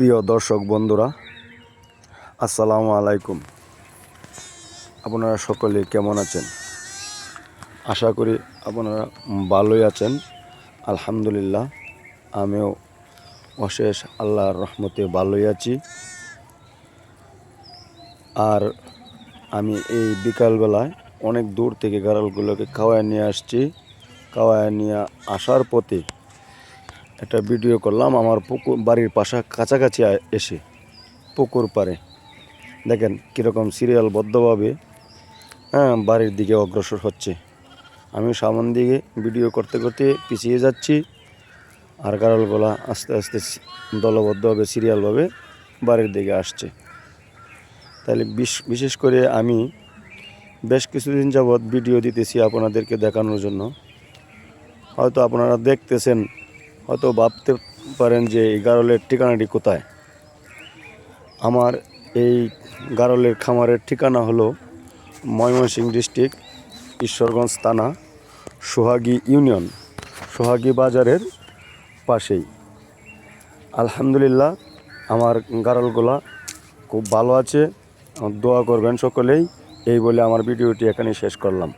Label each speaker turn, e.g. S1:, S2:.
S1: প্রিয় দর্শক বন্ধুরা, আসসালামু আলাইকুম। আপনারা সকলে কেমন আছেন? আশা করি আপনারা ভালোই আছেন। আলহামদুলিল্লাহ, আমিও অশেষ আল্লাহর রহমতে ভালোই আছি। আর আমি এই বিকালবেলায় অনেক দূর থেকে গাড়লগুলোকে খাওয়ায় নিয়ে আসছি। খাওয়ায় নিয়ে আসার পথে একটা ভিডিও করলাম আমার বাড়ির কাছাকাছি এসে পুকুর পাড়ে। দেখেন কীরকম সিরিয়ালবদ্ধভাবে বাড়ির দিকে অগ্রসর হচ্ছে। আমি সামন দিকে ভিডিও করতে করতে পিছিয়ে যাচ্ছি, আর গাড়লগুলা আস্তে আস্তে দলবদ্ধভাবে সিরিয়ালভাবে বাড়ির দিকে আসছে। তাহলে বিশেষ করে আমি বেশ কিছুদিন যাবৎ ভিডিও দিতেছি আপনাদেরকে দেখানোর জন্য। হয়তো আপনারা দেখতেছেন, হয়তো ভাবতে পারেন যে এই গাড়লের ঠিকানাটি কোথায়। আমার এই গাড়লের খামারের ঠিকানা হলো ময়মনসিংহ ডিস্ট্রিক্ট, ঈশ্বরগঞ্জ থানা, সোহাগী ইউনিয়ন, সোহাগী বাজারের পাশেই। আলহামদুলিল্লাহ, আমার গাড়লগুলা খুব ভালো আছে। দোয়া করবেন সকলেই। এই বলে আমার ভিডিওটি এখানে শেষ করলাম।